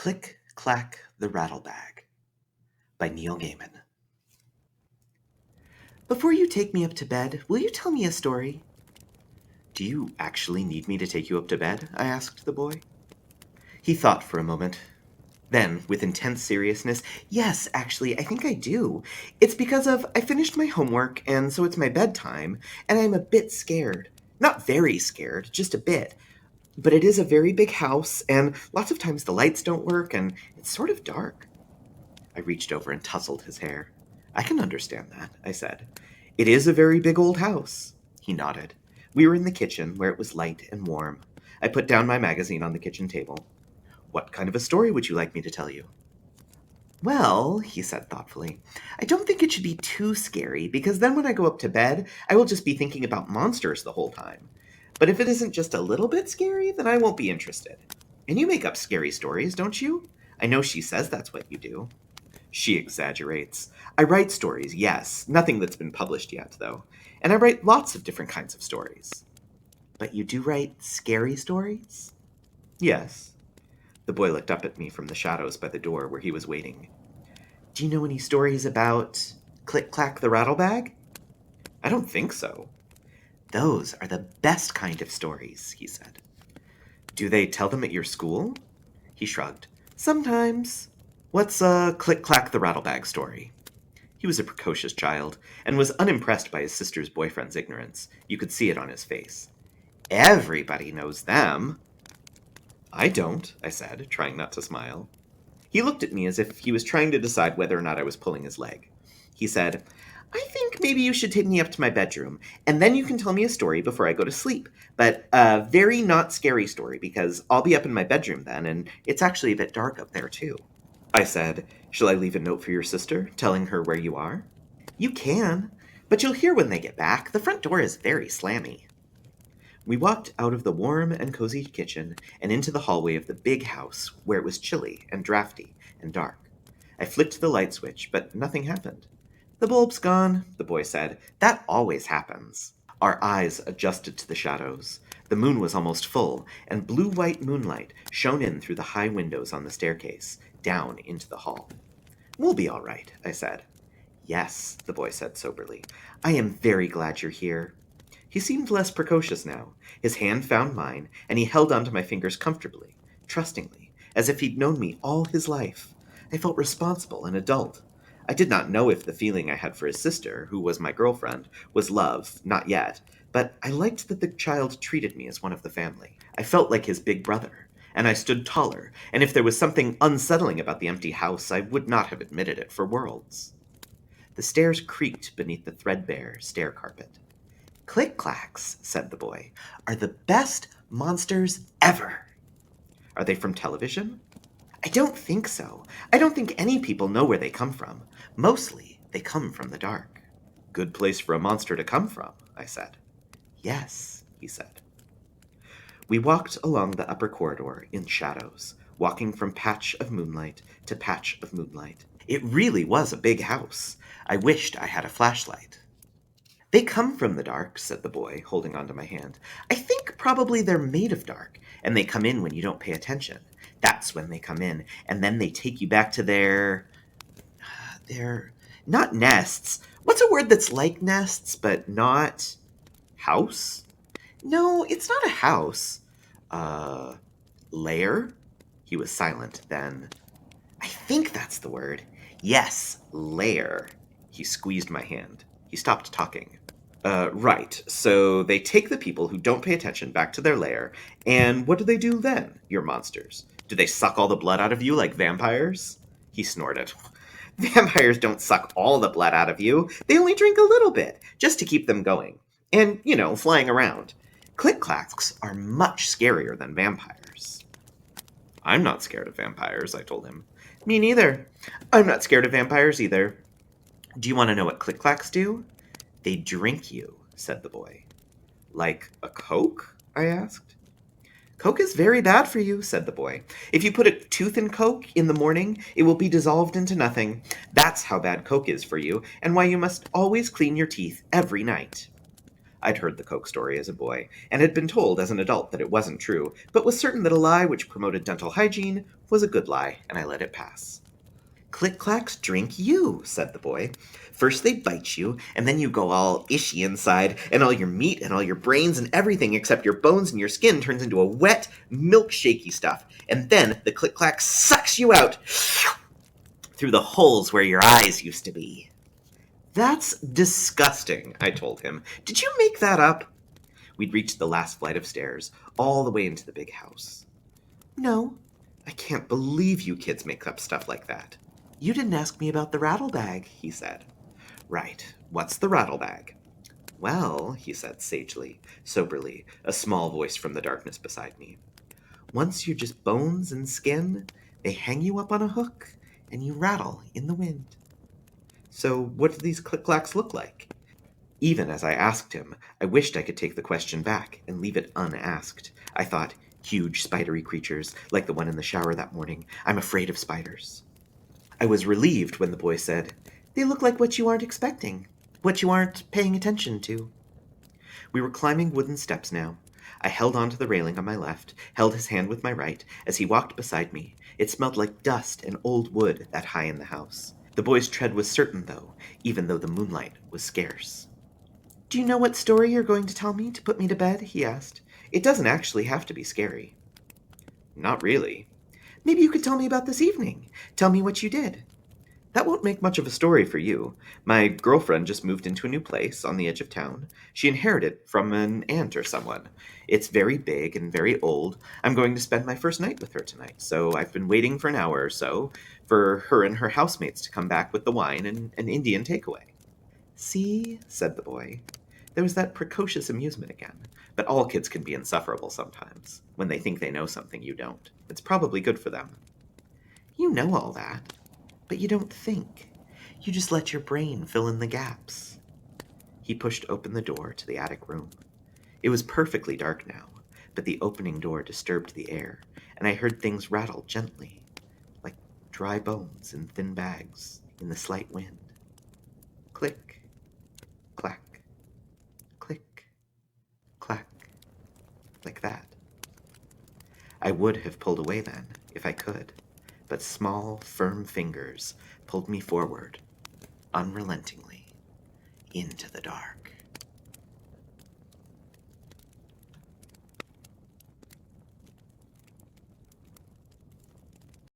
Click Clack the Rattlebag by Neil Gaiman. Before you take me up to bed, will you tell me a story? Do you actually need me to take you up to bed? I asked the boy. He thought for a moment. Then, with intense seriousness, yes, actually, I think I do. It's because I finished my homework, and so it's my bedtime, and I'm a bit scared. Not very scared, just a bit. But it is a very big house, and lots of times the lights don't work, and it's sort of dark. I reached over and tousled his hair. I can understand that, I said. It is a very big old house. He nodded. We were in the kitchen, where it was light and warm. I put down my magazine on the kitchen table. What kind of a story would you like me to tell you? Well, he said thoughtfully, I don't think it should be too scary, because then when I go up to bed, I will just be thinking about monsters the whole time. But if it isn't just a little bit scary, then I won't be interested. And you make up scary stories, don't you? I know she says that's what you do. She exaggerates. I write stories, yes. Nothing that's been published yet, though. And I write lots of different kinds of stories. But you do write scary stories? Yes. The boy looked up at me from the shadows by the door where he was waiting. Do you know any stories about Click Clack the Rattlebag? I don't think so. Those are the best kind of stories, he said. Do they tell them at your school? He shrugged. Sometimes. What's a Click Clack the Rattlebag story? He was a precocious child, and was unimpressed by his sister's boyfriend's ignorance. You could see it on his face. Everybody knows them. I don't, I said, trying not to smile. He looked at me as if he was trying to decide whether or not I was pulling his leg. He said, I think maybe you should take me up to my bedroom, and then you can tell me a story before I go to sleep. But a very not scary story, because I'll be up in my bedroom then, and it's actually a bit dark up there, too. I said, shall I leave a note for your sister, telling her where you are? You can, but you'll hear when they get back. The front door is very slammy. We walked out of the warm and cozy kitchen and into the hallway of the big house, where it was chilly and drafty and dark. I flicked the light switch, but nothing happened. The bulb's gone, the boy said. That always happens. Our eyes adjusted to the shadows. The moon was almost full, and blue-white moonlight shone in through the high windows on the staircase, down into the hall. We'll be all right, I said. Yes, the boy said soberly. I am very glad you're here. He seemed less precocious now. His hand found mine, and he held onto my fingers comfortably, trustingly, as if he'd known me all his life. I felt responsible and adult. I did not know if the feeling I had for his sister, who was my girlfriend, was love, not yet, but I liked that the child treated me as one of the family. I felt like his big brother, and I stood taller, and if there was something unsettling about the empty house, I would not have admitted it for worlds. The stairs creaked beneath the threadbare stair carpet. Click-clacks, said the boy, are the best monsters ever. Are they from television? I don't think so. I don't think any people know where they come from. Mostly, they come from the dark. Good place for a monster to come from, I said. Yes, he said. We walked along the upper corridor in shadows, walking from patch of moonlight to patch of moonlight. It really was a big house. I wished I had a flashlight. They come from the dark, said the boy, holding onto my hand. I think probably they're made of dark, and they come in when you don't pay attention. That's when they come in, and then they take you back to their not nests. What's a word that's like nests, but not house? No, it's not a house. Lair? He was silent then. I think that's the word. Yes, lair. He squeezed my hand. He stopped talking. Right. So they take the people who don't pay attention back to their lair, and what do they do then, your monsters? Do they suck all the blood out of you like vampires? He snorted. Vampires don't suck all the blood out of you. They only drink a little bit, just to keep them going. And, flying around. Click-clacks are much scarier than vampires. I'm not scared of vampires, I told him. Me neither. I'm not scared of vampires either. Do you want to know what click-clacks do? They drink you, said the boy. Like a Coke? I asked. Coke is very bad for you, said the boy. If you put a tooth in Coke in the morning, it will be dissolved into nothing. That's how bad Coke is for you, and why you must always clean your teeth every night. I'd heard the Coke story as a boy, and had been told as an adult that it wasn't true, but was certain that a lie which promoted dental hygiene was a good lie, and I let it pass. Click Clacks drink you, said the boy. First they bite you, and then you go all ishy inside, and all your meat and all your brains and everything except your bones and your skin turns into a wet, milkshakey stuff, and then the Click Clack sucks you out through the holes where your eyes used to be. That's disgusting, I told him. Did you make that up? We'd reached the last flight of stairs, all the way into the big house. No, I can't believe you kids make up stuff like that. You didn't ask me about the rattlebag, he said. Right, what's the rattlebag? Well, he said sagely, soberly, a small voice from the darkness beside me. Once you're just bones and skin, they hang you up on a hook, and you rattle in the wind. So what do these click-clacks look like? Even as I asked him, I wished I could take the question back and leave it unasked. I thought, huge spidery creatures, like the one in the shower that morning. I'm afraid of spiders. I was relieved when the boy said, They look like what you aren't expecting, what you aren't paying attention to. We were climbing wooden steps now. I held onto the railing on my left, held his hand with my right, as he walked beside me. It smelled like dust and old wood that high in the house. The boy's tread was certain, though, even though the moonlight was scarce. Do you know what story you're going to tell me to put me to bed? He asked. It doesn't actually have to be scary. Not really. Maybe you could tell me about this evening. Tell me what you did. That won't make much of a story for you. My girlfriend just moved into a new place on the edge of town. She inherited it from an aunt or someone. It's very big and very old. I'm going to spend my first night with her tonight, so I've been waiting for an hour or so for her and her housemates to come back with the wine and an Indian takeaway. See, said the boy. There was that precocious amusement again. But all kids can be insufferable sometimes, when they think they know something you don't. It's probably good for them. You know all that, but you don't think. You just let your brain fill in the gaps. He pushed open the door to the attic room. It was perfectly dark now, but the opening door disturbed the air, and I heard things rattle gently, like dry bones in thin bags in the slight wind. Click, clack, click, clack, like that. I would have pulled away then, if I could, but small, firm fingers pulled me forward, unrelentingly, into the dark.